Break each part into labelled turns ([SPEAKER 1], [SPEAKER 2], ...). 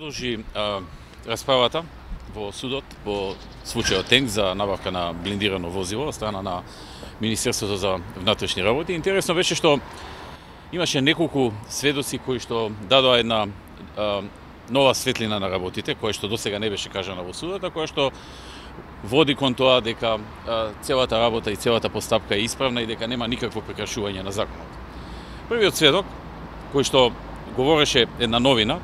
[SPEAKER 1] продолжи расправата во судот во случајот Тенк за набавка на блиндирано возило од страна на Министерството за внатрешни работи. Интересно беше што имаше неколку сведоци кои што дадоа една нова светлина на работите, која што досега не беше кажана во судот, а која што води кон тоа дека целата работа и целата постапка е исправна и дека нема никакво прекрашување на законот. Првиот сведок, кој што говореше една новина,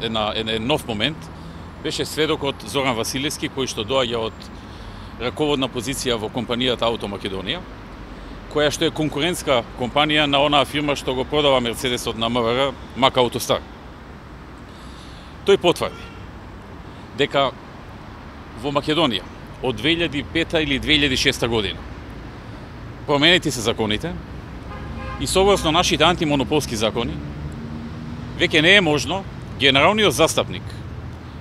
[SPEAKER 1] еден нов момент, беше сведокот Зоран Василевски, кој што доаѓа од раководна позиција во компанијата Auto Македонија, која што е конкурентска компанија на онаа фирма што го продава Мерцедесот на МВР, Мак Автостар. Тој потврди дека во Македонија од 2005 или 2006 година променети се законите и согласно нашите антимонополски закони веќе не е можно генералниот застапник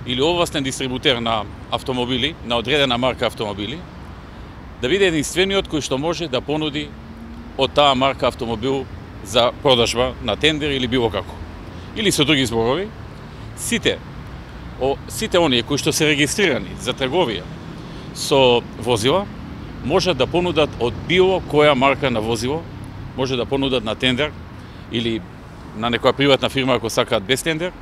[SPEAKER 1] или овластен дистрибутер на автомобили, на одредена марка автомобили, да биде единствениот кој што може да понуди од таа марка автомобил за продажба на тендер или било како. Или со други зборови, сите оние кои што се регистрирани за трговија со возила можат да понудат од било која марка на возило, може да понудат на тендер или на некоја приватна фирма ако сакаат без тендер,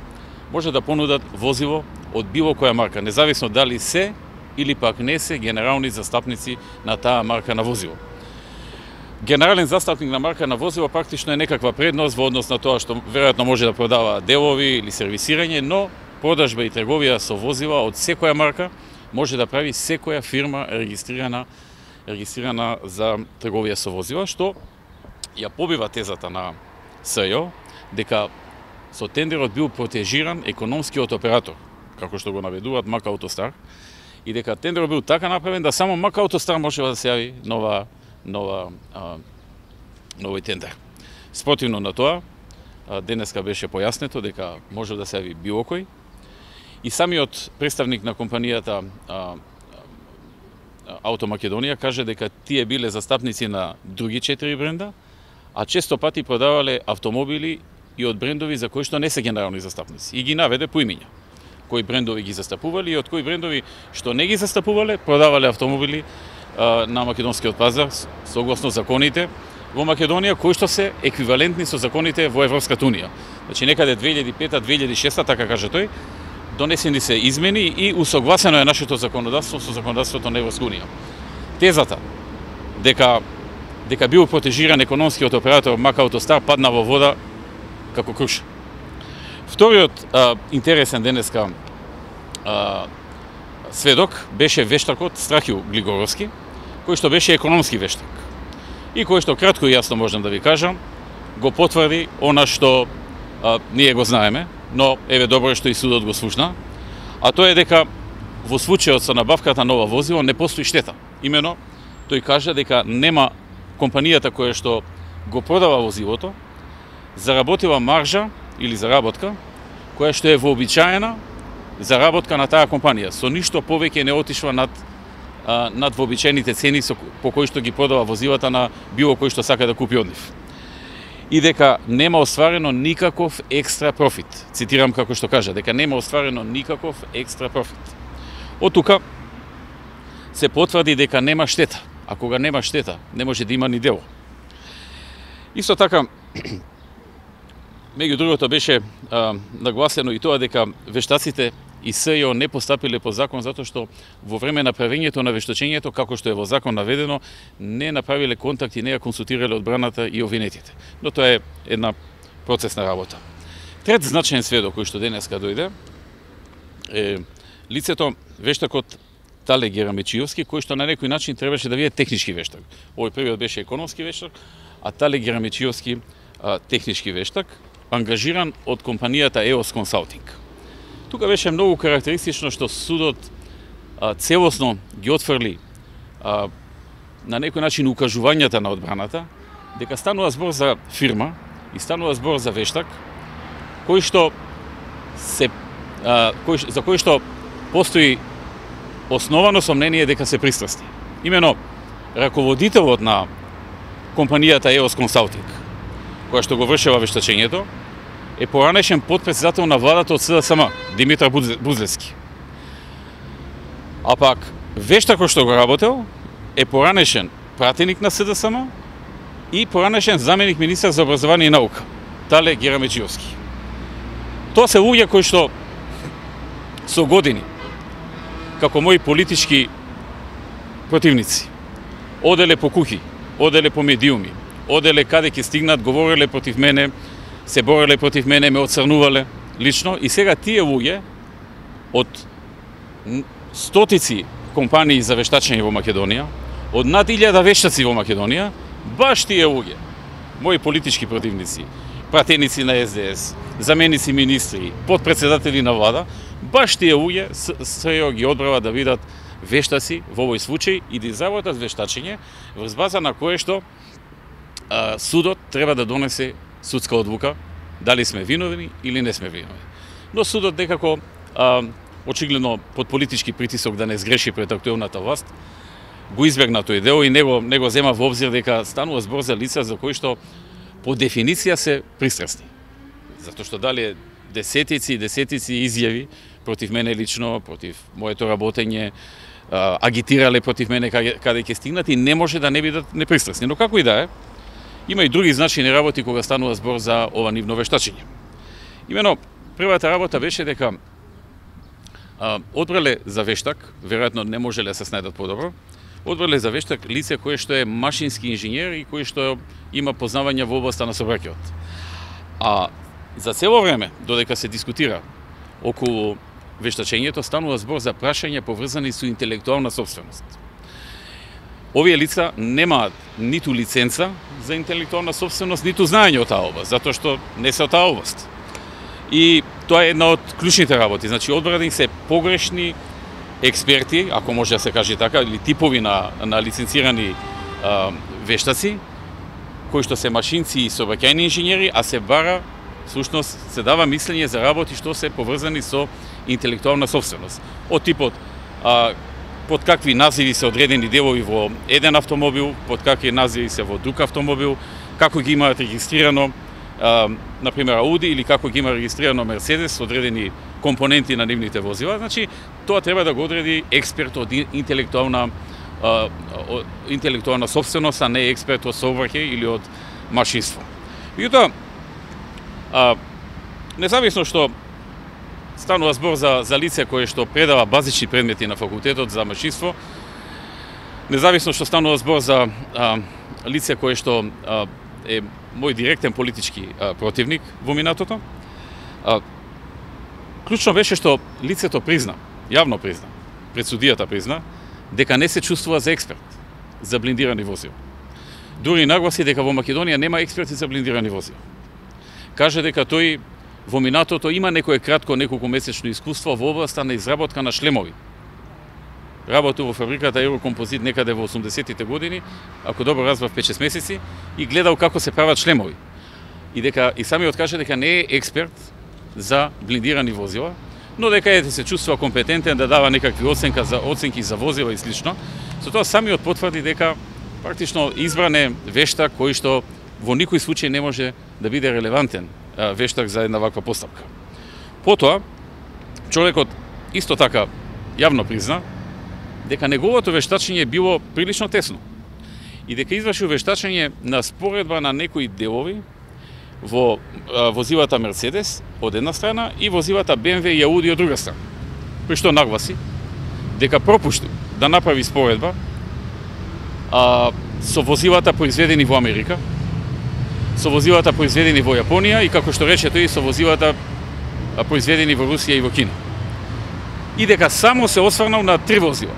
[SPEAKER 1] може да понудат возило од било која марка, независно дали се или пак не се генерални застапници на таа марка на возило. Генерален застапник на марка на возило практично е некаква предност во однос на тоа што веројатно може да продава делови или сервисирање, но продажба и трговија со возила од секоја марка може да прави секоја фирма регистрирана за трговија со возила, што ја побива тезата на СЈО дека со тендерот бил протежиран економскиот оператор, како што го наведуваат Мак Автостар, и дека тендерот бил така направен да само Мак Автостар може да се јави новој тендер. Спротивно на тоа, денеска беше појаснето дека може да се јави било кој, и самиот представник на компанијата Auto Македонија каже дека тие биле застапници на други 4 бренда, а често пати продавале автомобили и од брендови за кои што не се генерални застапници. И ги наведе по имиња. Кои брендови ги застапували и од кои брендови што не ги застапувале, продавале автомобили на македонскиот пазар согласно законите во Македонија, кои што се еквивалентни со законите во Европската унија. Значи некаде 2005-2006, така каже тој, донесени се измени и усогласено е нашето законодавство со законодавството на Европска унија. Тезата дека бил протежиран економскиот оператор Мак Автостар падна во вода како круша. Вториот интересен денеска сведок беше вештакот Страхил Глигоровски, кој што беше економски вештак. И кој што кратко и јасно можам да ви кажам, го потврди она што ние го знаеме, но еве добро е што и судот го слушна, а тоа е дека во случајот со набавката нова возило не постои штета. Имено, тој кажа дека нема компанијата која што го продава возилото, заработила маржа или заработка, која што е вообичаена заработка на таа компанија. Со ништо повеќе не отишла над вообичаените цени по кои што ги продава возилата на било кој што сака да купи од нив. И дека нема остварено никаков екстра профит. Цитирам како што кажа, дека нема остварено никаков екстра профит. Од тука се потврди дека нема штета. А кога нема штета, не може да има ни дело. Исто така, меѓу другото беше нагласено и тоа дека вештаците и СЈО не постапиле по закон затоа што во време на правењето на вештачењето, како што е во закон наведено, не направиле контакт и не ја консултирале одбраната и обвинетите. Но тоа е една процесна работа. Трет значаен сведок кој што денеска дојде е лицето вештакот Тале Герамечиовски, кој што на некој начин требаше да биде технички вештак. Овој првиот беше економски вештак, а Тале Герамечиовски технички вештак, ангажиран од компанијата EOS Consulting. Тука беше многу карактеристично што судот целосно ги отфрли на некој начин укажувањата на одбраната, дека станува збор за фирма и станува збор за вештак, за кој што постои основано сомнение дека се пристрасни. Имено, раководителот на компанијата EOS Consulting, која што го вршева вештачењето, е поранешен подпредседател на владата од СДСМ, Димитар Бузлевски. А пак, вештак кој што го работел, е поранешен пратеник на СДСМ и поранешен заменик министар за образование и наука, Тале Герамеджиовски. Тоа се луѓе кои што со години, како мои политички противници, оделе по куќи, оделе по медиуми, оделе каде ќе стигнат, говореле против мене, се бореле против мене, ме оцрнувале лично, и сега тие луѓе од стотици компании за вештачење во Македонија, од над 1000 вештаци во Македонија, баш тие луѓе, мои политички противници, пратеници на СДС, заменици министри, подпредседатели на влада, баш тие луѓе се ги одбрава да видат вештаци во овој случај и да изработат вештачење врз база на кое што судот треба да донесе судска одлука дали сме виновни или не сме виновни. Но судот некако очигледно под политички притисок да не сгреши пред актуелната власт го избегна тој дел и не го зема во обзир дека станува збор за лица за кои што по дефиниција се пристрасни. Затоа што дали десетици изјави против мене лично, против моето работење, агитирале против мене каде ќе стигнат и не може да не бидат непристрасни. Но како и да е, има и други значајни работи кога станува збор за ова нивно вештачење. Имено, првата работа беше дека одбрале за вештак, веројатно не можеле да се снајдат подобро, одбрале за вештак лице кое што е машински инженер и кое што има познавања во областа на сообраќајот. А за цело време, додека се дискутира околу вештачењето, станува збор за прашања поврзани со интелектуална собственост. Овие лица немаат ниту лиценца за интелектуална собственост, ниту знаење од таа област, затоа што не се од таа област. И тоа е една од клучните работи. Значи, одбрани се погрешни експерти, ако може да се каже така, или типови на лиценцирани вештаци, кои што се машинци и сообраќајни инженери, а се бара, всушност, се дава мислење за работи што се поврзани со интелектуална собственост. Од типот под какви називи се одредени делови во еден автомобил, под какви називи се во друг автомобил, како ги имаат регистрирано, например, Ауди, или како ги има регистрирано Мерцедес, одредени компоненти на нивните возила. Значи, тоа треба да го одреди експерт од интелектуална собственост, а не експерт од сообраќај или од машинство. Меѓутоа, независно што станува збор за лице кое што предава базични предмети на факултетот за машинство, независно што станува збор за лице кое што е мој директен политички противник во минатото, клучно беше што лицето призна, јавно призна, пред судијата призна, дека не се чувствува за експерт за блиндирани возила. Дури нагласи дека во Македонија нема експерти за блиндирани возила. Каже дека тој во минатото има некое кратко, неколку месечно искуство во областа на изработка на шлемови. Работил во фабриката Еврокомпозит некаде во 80-тите години, ако добро разбрав 5-6 месеци, и гледал како се прават шлемови. И самиот каже дека не е експерт за блиндирани возила, но дека се чувствува компетентен да дава некакви оценки за возила и слично. Со тоа самиот потврди дека практично избран е вештак кој што во никој случај не може да биде релевантен вештак за една ваква постапка. Потоа, човекот исто така јавно призна дека неговото вештачење било прилично тесно и дека извршил вештачење на споредба на некои делови во возилата Мерцедес од една страна и возилата BMW и Ауди од друга страна. При што нагласи дека пропуштил да направи споредба со возилата произведени во Америка, со возилата произведени во Јапонија и, како што рече тој, со возилата произведени во Русија и во Кина. И дека само се осврнал на 3 возила.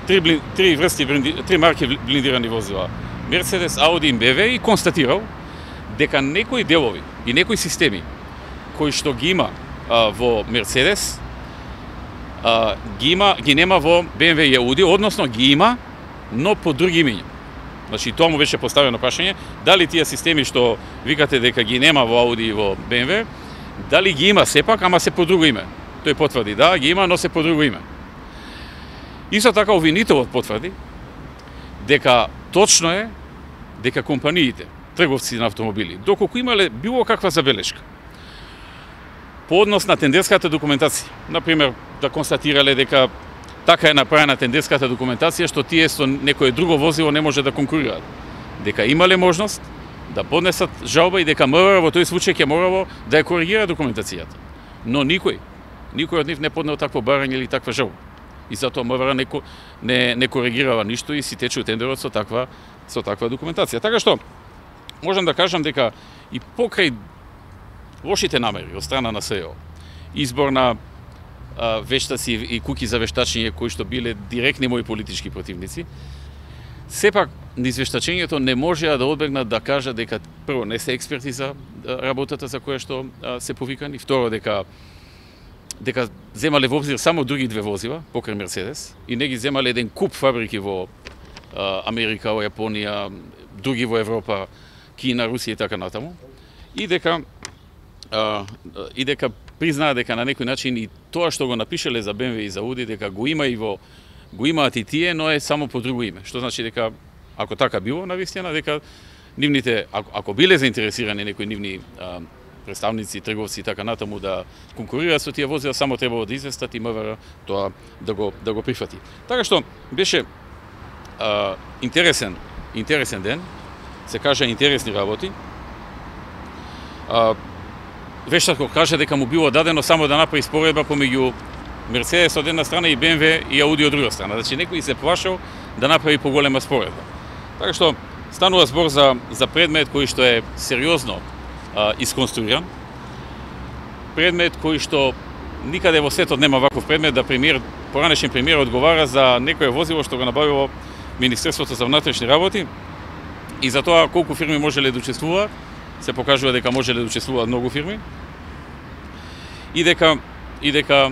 [SPEAKER 1] Три марки блиндирани возила. Мерцедес, Ауди и BMW, и констатирал дека некои делови и некои системи кои што ги има во Мерцедес ги нема во BMW и Ауди, односно ги има, но по други имиња. Значи, тоа му беше поставено прашање, дали тие системи што викате дека ги нема во Ауди и во BMW, дали ги има сепак, ама се по друго име. Тој потврди, да, ги има, но се по друго име. Исто така обвинителот потврди дека точно е дека компаниите, трговци на автомобили, доколку имале било каква забелешка по однос на тендерската документација. Например, да констатирале дека така е направена тендерската документација што тие со некое друго возило не може да конкурираат. Дека имале можност да поднесат жалба и дека МВР во тој случај ќе морало да ја коригира документацијата. Но никој од нив не поднел такво барање или таква жалба. И затоа МВР не коригирава ништо и си тече тендерот со таква документација. Така што можам да кажам дека и покрај лошите намери од страна на СЕО, избор на вештаци и куки за вештачење кои што биле директни мои политички противници, сепак низ вештачењето не можеа да одбегнат да кажат дека прво не се експерти за работата за која што се повикани, второ дека земале во обзир само други две возила покрај Мерцедес и не ги земале еден куп фабрики во Америка, во Јапонија, други во Европа, Кина, Русија и така натаму, и дека признаа дека на некој начин и тоа што го напишале за BMW и за Audi дека го имаат и тие, но е само по друго име. Што значи дека ако така било навистина, дека нивните ако биле заинтересирани некои нивни представници, трговци и така натаму да конкурираат со тие возила, само требало да известат и МВР тоа да го прифати. Така што беше интересен ден, се кажа интересни работи. Вештачот каже дека му било дадено само да направи споредба помеѓу Мерцедес од една страна и BMW и Audi од друга страна. Значи некој се плашал да направи поголема споредба. Така што станува збор за предмет кој што е сериозно исконструиран. Предмет кој што никаде во светот нема ваков предмет да поранешен премиер одговара за некое возило што го набавило Министерството за внатрешни работи и за тоа колку фирми можеле да учествуваат. Се покажува дека можеле да учествуваат многу фирми и дека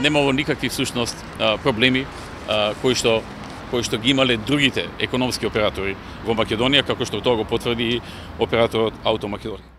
[SPEAKER 1] немало никакви всушност проблеми кои што ги имале другите економски оператори во Македонија, како што тоа го потврди и операторот Auto Македонија.